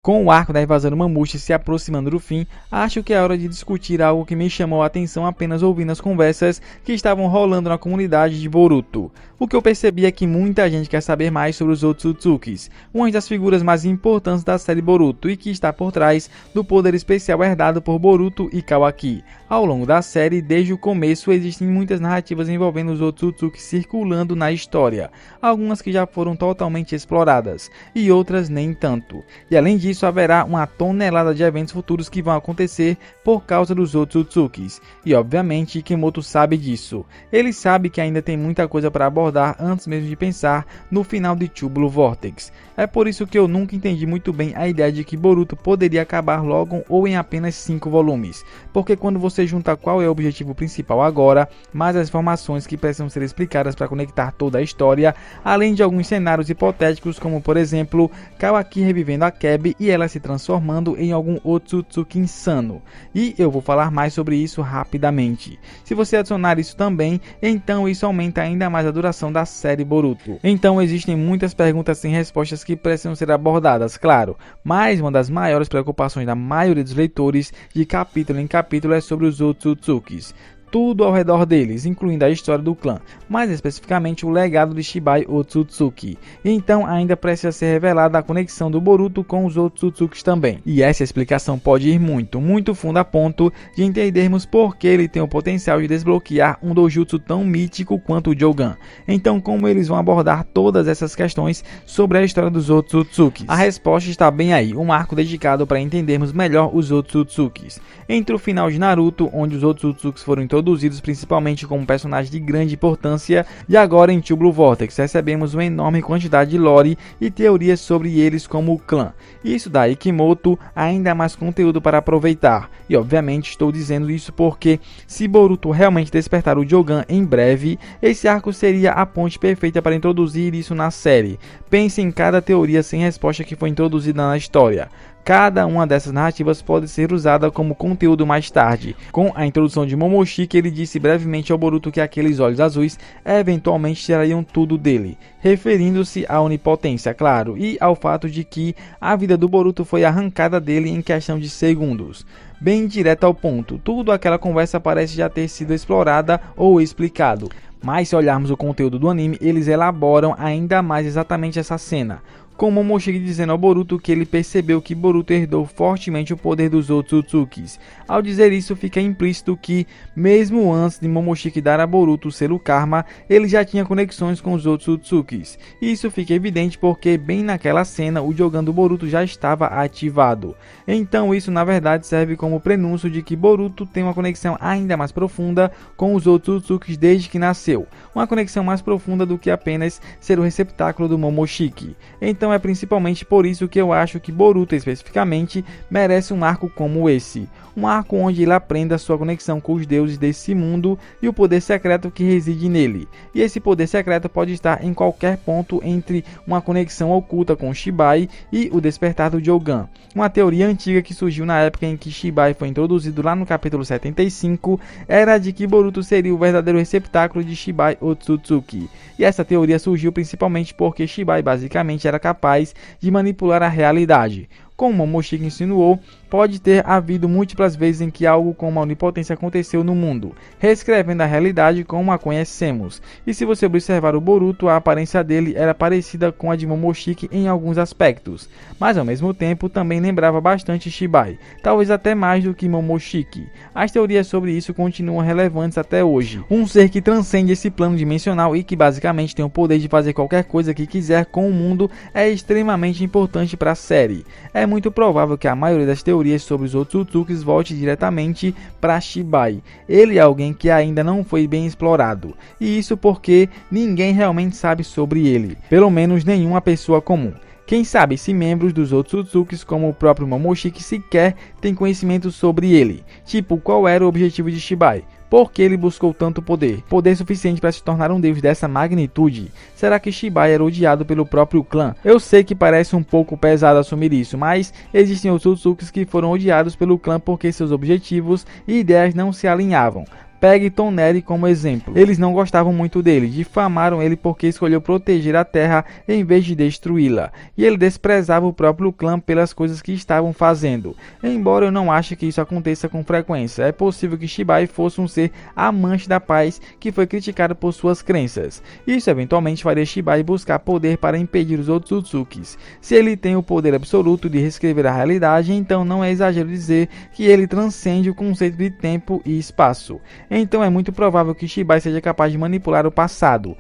Com o arco da invasão do Mamute se aproximando do fim, acho que é hora de discutir algo que me chamou a atenção apenas ouvindo as conversas que estavam rolando na comunidade de Boruto. O que eu percebi é que muita gente quer saber mais sobre os Otsutsukis, uma das figuras mais importantes da série Boruto e que está por trás do poder especial herdado por Boruto e Kawaki. Ao longo da série, desde o começo, existem muitas narrativas envolvendo os Otsutsuki circulando na história, algumas que já foram totalmente exploradas, e outras nem tanto. E além disso, haverá uma tonelada de eventos futuros que vão acontecer por causa dos Otsutsukis, e obviamente Kimoto sabe disso. Ele sabe que ainda tem muita coisa para abordar antes mesmo de pensar no final de Tubular Vortex. É por isso que eu nunca entendi muito bem a ideia de que Boruto poderia acabar logo ou em apenas 5 volumes, porque quando você junta qual é o objetivo principal agora, mais as informações que precisam ser explicadas para conectar toda a história, além de alguns cenários hipotéticos como por exemplo, Kawaki revivendo a Keb e ela se transformando em algum Otsutsuki insano, e eu vou falar mais sobre isso rapidamente. Se você adicionar isso também, então isso aumenta ainda mais a duração da série Boruto. Então existem muitas perguntas sem respostas que precisam ser abordadas, claro, mas uma das maiores preocupações da maioria dos leitores de capítulo em capítulo é sobre os Otsutsukis. Tudo ao redor deles, incluindo a história do clã, mais especificamente o legado de Shibai Otsutsuki. Então ainda precisa ser revelada a conexão do Boruto com os Otsutsukis também. E essa explicação pode ir muito fundo a ponto de entendermos por que ele tem o potencial de desbloquear um dojutsu tão mítico quanto o Jogan. Então como eles vão abordar todas essas questões sobre a história dos Otsutsukis? A resposta está bem aí, um arco dedicado para entendermos melhor os Otsutsukis. Entre o final de Naruto, onde os Otsutsukis foram introduzidos principalmente como personagens de grande importância, e agora em Tubular Vortex recebemos uma enorme quantidade de lore e teorias sobre eles como o clã. Isso dá a Kimoto ainda mais conteúdo para aproveitar, e obviamente estou dizendo isso porque se Boruto realmente despertar o Jogan em breve, esse arco seria a ponte perfeita para introduzir isso na série. Pense em cada teoria sem resposta que foi introduzida na história. Cada uma dessas narrativas pode ser usada como conteúdo mais tarde. Com a introdução de Momoshiki, ele disse brevemente ao Boruto que aqueles olhos azuis eventualmente tirariam tudo dele, referindo-se à onipotência, claro, e ao fato de que a vida do Boruto foi arrancada dele em questão de segundos. Bem direto ao ponto, tudo aquela conversa parece já ter sido explorada ou explicado. Mas se olharmos o conteúdo do anime, eles elaboram ainda mais exatamente essa cena, com Momoshiki dizendo ao Boruto que ele percebeu que Boruto herdou fortemente o poder dos Otsutsukis. Ao dizer isso, fica implícito que, mesmo antes de Momoshiki dar a Boruto o selo Karma, ele já tinha conexões com os Otsutsukis. Isso fica evidente porque, bem naquela cena, o Jogan do Boruto já estava ativado. Então isso na verdade serve como prenúncio de que Boruto tem uma conexão ainda mais profunda com os Otsutsukis desde que nasceu. Uma conexão mais profunda do que apenas ser o receptáculo do Momoshiki. Então é principalmente por isso que eu acho que Boruto especificamente merece um arco como esse. Um arco onde ele aprenda sua conexão com os deuses desse mundo e o poder secreto que reside nele. E esse poder secreto pode estar em qualquer ponto entre uma conexão oculta com Shibai e o despertar do Jogan. Uma teoria antiga que surgiu na época em que Shibai foi introduzido lá no capítulo 75 era de que Boruto seria o verdadeiro receptáculo de Shibai Otsutsuki. E essa teoria surgiu principalmente porque Shibai basicamente era capaz de manipular a realidade. Como Momoshiki insinuou, pode ter havido múltiplas vezes em que algo como a onipotência aconteceu no mundo, reescrevendo a realidade como a conhecemos. E se você observar o Boruto, a aparência dele era parecida com a de Momoshiki em alguns aspectos, mas ao mesmo tempo também lembrava bastante Shibai, talvez até mais do que Momoshiki. As teorias sobre isso continuam relevantes até hoje. Um ser que transcende esse plano dimensional e que basicamente tem o poder de fazer qualquer coisa que quiser com o mundo é extremamente importante para a série. É muito provável que a maioria das teorias sobre os Otsutsukis volte diretamente para Shibai. Ele é alguém que ainda não foi bem explorado, e isso porque ninguém realmente sabe sobre ele, pelo menos nenhuma pessoa comum. Quem sabe se membros dos Otsutsukis, como o próprio Momoshiki, sequer têm conhecimento sobre ele, tipo qual era o objetivo de Shibai. Por que ele buscou tanto poder? Poder suficiente para se tornar um deus dessa magnitude? Será que Shibai era odiado pelo próprio clã? Eu sei que parece um pouco pesado assumir isso, mas existem Otsutsukis que foram odiados pelo clã porque seus objetivos e ideias não se alinhavam. Pegue Toneri como exemplo. Eles não gostavam muito dele, difamaram ele porque escolheu proteger a terra em vez de destruí-la, e ele desprezava o próprio clã pelas coisas que estavam fazendo. Embora eu não ache que isso aconteça com frequência, é possível que Shibai fosse um ser amante da paz que foi criticado por suas crenças. Isso eventualmente faria Shibai buscar poder para impedir os Otsutsukis. Se ele tem o poder absoluto de reescrever a realidade, então não é exagero dizer que ele transcende o conceito de tempo e espaço. Então é muito provável que Shibai seja capaz de manipular o passado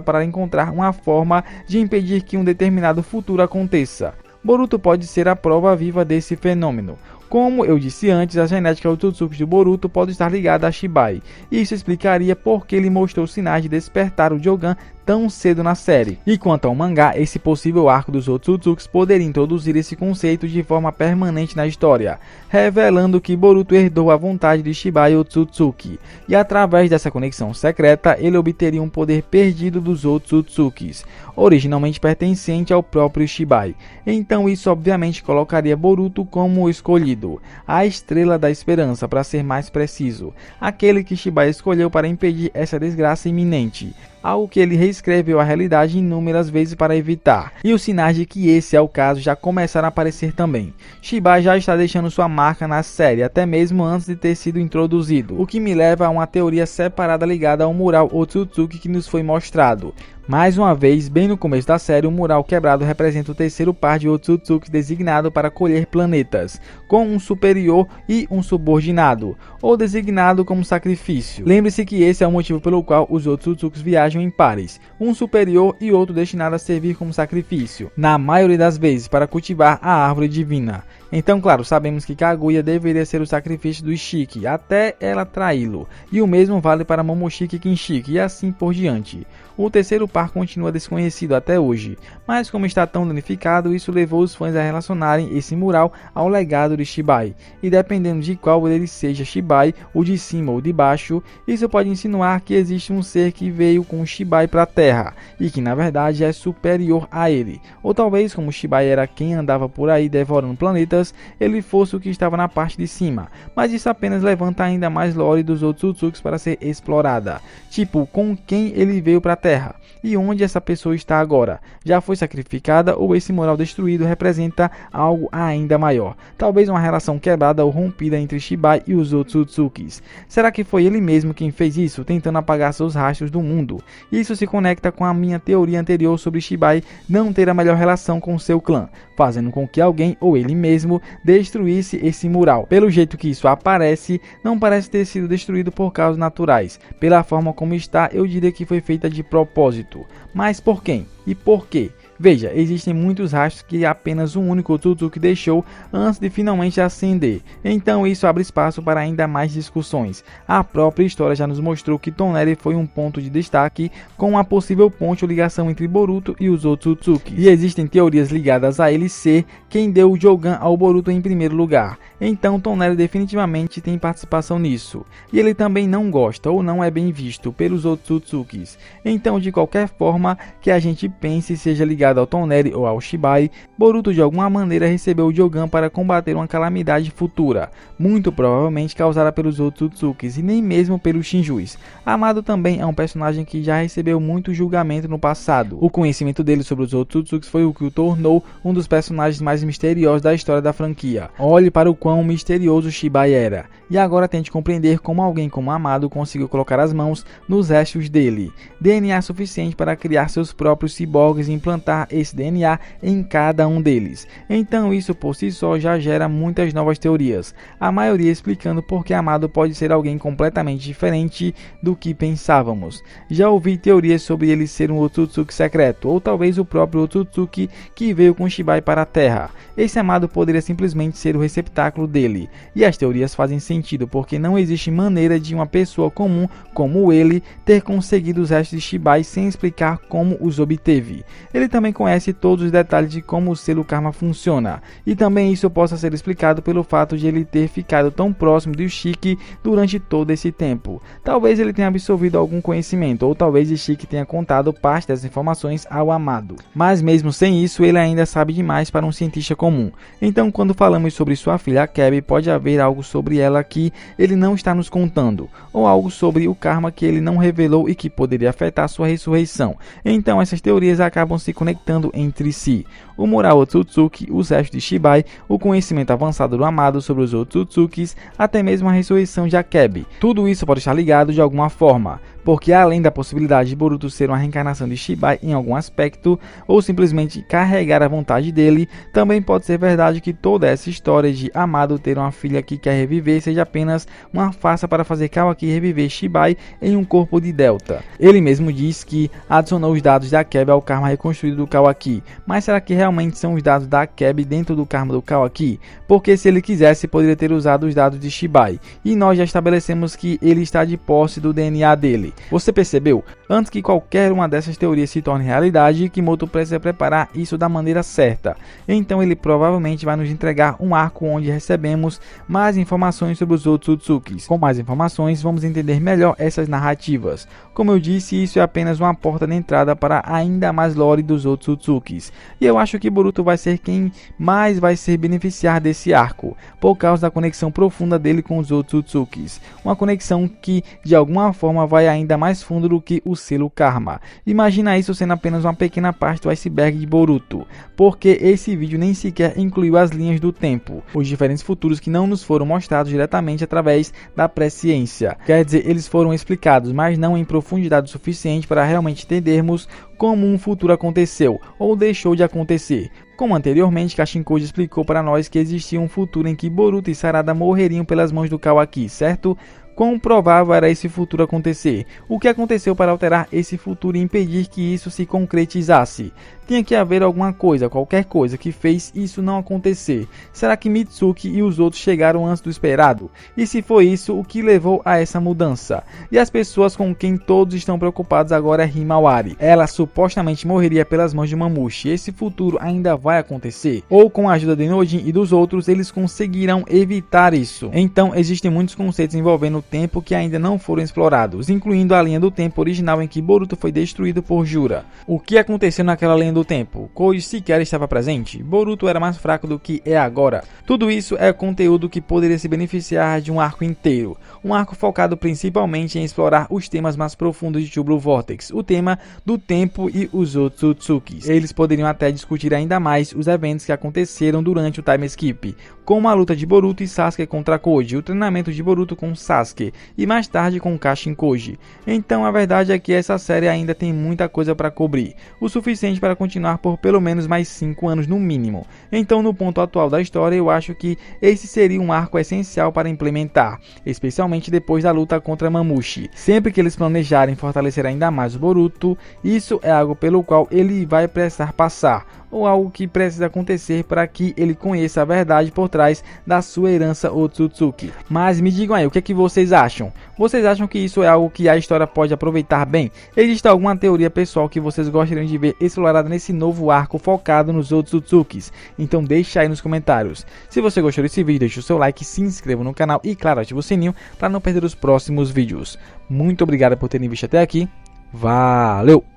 para encontrar uma forma de impedir que um determinado futuro aconteça. Boruto pode ser a prova viva desse fenômeno. Como eu disse antes, a genética Otsutsuki de Boruto pode estar ligada a Shibai. Isso explicaria por que ele mostrou sinais de despertar o Jogan tão cedo na série. E quanto ao mangá, esse possível arco dos Otsutsuki poderia introduzir esse conceito de forma permanente na história, revelando que Boruto herdou a vontade de Shibai Otsutsuki, e através dessa conexão secreta, ele obteria um poder perdido dos Otsutsukis, originalmente pertencente ao próprio Shibai. Então isso obviamente colocaria Boruto como o escolhido, a estrela da esperança, para ser mais preciso, aquele que Shibai escolheu para impedir essa desgraça iminente, algo que ele reescreveu a realidade inúmeras vezes para evitar. E os sinais de que esse é o caso já começaram a aparecer também. Shibai já está deixando sua marca na série, até mesmo antes de ter sido introduzido, o que me leva a uma teoria separada ligada ao mural Otsutsuki que nos foi mostrado. Mais uma vez, bem no começo da série, o mural quebrado representa o terceiro par de Otsutsuki designado para colher planetas, com um superior e um subordinado, ou designado como sacrifício. Lembre-se que esse é o motivo pelo qual os Otsutsuki viajam em pares, um superior e outro destinado a servir como sacrifício, na maioria das vezes para cultivar a árvore divina. Então, claro, sabemos que Kaguya deveria ser o sacrifício do Ishiki, até ela traí-lo, e o mesmo vale para Momoshiki e Kinshiki, e assim por diante. O terceiro par continua desconhecido até hoje, mas como está tão danificado, isso levou os fãs a relacionarem esse mural ao legado de Shibai, e dependendo de qual deles seja Shibai, o de cima ou de baixo, isso pode insinuar que existe um ser que veio com Shibai para a Terra, e que na verdade é superior a ele, ou talvez como Shibai era quem andava por aí devorando planetas, ele fosse o que estava na parte de cima, mas isso apenas levanta ainda mais lore dos Otsutsuki para ser explorada, tipo com quem ele veio para a Terra, e onde essa pessoa está agora, já foi sacrificada ou esse mural destruído representa algo ainda maior, talvez uma relação quebrada ou rompida entre Shibai e os Otsutsukis. Será que foi ele mesmo quem fez isso, tentando apagar seus rastros do mundo? Isso se conecta com a minha teoria anterior sobre Shibai não ter a melhor relação com seu clã, fazendo com que alguém ou ele mesmo destruísse esse mural. Pelo jeito que isso aparece, não parece ter sido destruído por causas naturais. Pela forma como está, eu diria que foi feita de propósito. Mas por quem? E por quê? Veja, existem muitos rastros que apenas um único Otsutsuki deixou antes de finalmente ascender, então isso abre espaço para ainda mais discussões. A própria história já nos mostrou que Toneri foi um ponto de destaque com uma possível ponte ou ligação entre Boruto e os Otsutsuki, e existem teorias ligadas a ele ser quem deu o Jogan ao Boruto em primeiro lugar, então Toneri definitivamente tem participação nisso, e ele também não gosta ou não é bem visto pelos Otsutsukis, então de qualquer forma que a gente pense seja ligado ao Toneri ou ao Shibai, Boruto de alguma maneira recebeu o Jogan para combater uma calamidade futura, muito provavelmente causada pelos Otsutsukis e nem mesmo pelos Shinjuis. Amado também é um personagem que já recebeu muito julgamento no passado. O conhecimento dele sobre os Otsutsuki foi o que o tornou um dos personagens mais misteriosos da história da franquia. Olhe para o quão misterioso Shibai era, e agora tente compreender como alguém como Amado conseguiu colocar as mãos nos restos dele, DNA suficiente para criar seus próprios ciborgues e implantar esse DNA em cada um deles. Então isso por si só já gera muitas novas teorias, a maioria explicando por que Amado pode ser alguém completamente diferente do que pensávamos. Já ouvi teorias sobre ele ser um Otsutsuki secreto, ou talvez o próprio Otsutsuki que veio com Shibai para a Terra. Esse Amado poderia simplesmente ser o receptáculo dele, e as teorias fazem sentido porque não existe maneira de uma pessoa comum como ele ter conseguido os restos de Shibai sem explicar como os obteve. Ele também também conhece todos os detalhes de como o selo Karma funciona, e também isso possa ser explicado pelo fato de ele ter ficado tão próximo do Ishiki durante todo esse tempo. Talvez ele tenha absorvido algum conhecimento, ou talvez Ishiki tenha contado parte das informações ao amado. Mas mesmo sem isso, ele ainda sabe demais para um cientista comum. Então, quando falamos sobre sua filha Akebi, pode haver algo sobre ela que ele não está nos contando, ou algo sobre o Karma que ele não revelou e que poderia afetar sua ressurreição. Então essas teorias acabam se conectando entre si. O Murao Otsutsuki, os restos de Shibai, o conhecimento avançado do amado sobre os Otsutsukis, até mesmo a ressurreição de Akebi. Tudo isso pode estar ligado de alguma forma, porque além da possibilidade de Boruto ser uma reencarnação de Shibai em algum aspecto, ou simplesmente carregar a vontade dele, também pode ser verdade que toda essa história de amado ter uma filha que quer reviver seja apenas uma farsa para fazer Kawaki reviver Shibai em um corpo de Delta. Ele mesmo diz que adicionou os dados da Akebi ao Karma reconstruído do Kawaki, mas será que realmente são os dados da Akebi dentro do Karma do Kawaki? Porque se ele quisesse, poderia ter usado os dados de Shibai, e nós já estabelecemos que ele está de posse do DNA dele. Você percebeu? Antes que qualquer uma dessas teorias se torne realidade, Kimoto precisa preparar isso da maneira certa. Então ele provavelmente vai nos entregar um arco onde recebemos mais informações sobre os Otsutsukis. Com mais informações, vamos entender melhor essas narrativas. Como eu disse, isso é apenas uma porta de entrada para ainda mais lore dos Otsutsukis. E eu acho que Boruto vai ser quem mais vai se beneficiar desse arco, por causa da conexão profunda dele com os Otsutsukis. Uma conexão que, de alguma forma, vai ainda mais fundo do que o selo Karma. Imagina isso sendo apenas uma pequena parte do iceberg de Boruto, porque esse vídeo nem sequer incluiu as linhas do tempo, os diferentes futuros que não nos foram mostrados diretamente através da presciência. Quer dizer, eles foram explicados, mas não em profundidade suficiente para realmente entendermos como um futuro aconteceu ou deixou de acontecer. Como anteriormente, Kashinkoji explicou para nós que existia um futuro em que Boruto e Sarada morreriam pelas mãos do Kawaki, certo? Quão provável era esse futuro acontecer? O que aconteceu para alterar esse futuro e impedir que isso se concretizasse? Tinha que haver alguma coisa, qualquer coisa, que fez isso não acontecer. Será que Mitsuki e os outros chegaram antes do esperado? E se foi isso, o que levou a essa mudança? E as pessoas com quem todos estão preocupados agora é Himawari. Ela supostamente morreria pelas mãos de Mamushi. Esse futuro ainda vai acontecer? Ou com a ajuda de Nojin e dos outros, eles conseguirão evitar isso? Então, existem muitos conceitos envolvendo o tempo que ainda não foram explorados, incluindo a linha do tempo original em que Boruto foi destruído por Jura. O que aconteceu naquela linha do tempo? Koji sequer estava presente? Boruto era mais fraco do que é agora? Tudo isso é conteúdo que poderia se beneficiar de um arco inteiro. Um arco focado principalmente em explorar os temas mais profundos de True Blue Vortex, o tema do tempo e os Otsutsukis. Eles poderiam até discutir ainda mais os eventos que aconteceram durante o time skip, como a luta de Boruto e Sasuke contra Koji, o treinamento de Boruto com Sasuke e mais tarde com Kashinkoji. Então a verdade é que essa série ainda tem muita coisa para cobrir, o suficiente para continuar por pelo menos mais 5 anos no mínimo. Então no ponto atual da história eu acho que esse seria um arco essencial para implementar, especialmente depois da luta contra Mamushi. Sempre que eles planejarem fortalecer ainda mais o Boruto, isso é algo pelo qual ele vai precisar passar, ou algo que precisa acontecer para que ele conheça a verdade por trás da sua herança Otsutsuki. Mas me digam aí, o que é que vocês acham? Vocês acham que isso é algo que a história pode aproveitar bem? Existe alguma teoria pessoal que vocês gostariam de ver explorada nesse novo arco focado nos Otsutsukis? Então deixa aí nos comentários. Se você gostou desse vídeo, deixa o seu like, se inscreva no canal e claro, ative o sininho para não perder os próximos vídeos. Muito obrigado por terem visto até aqui. Valeu!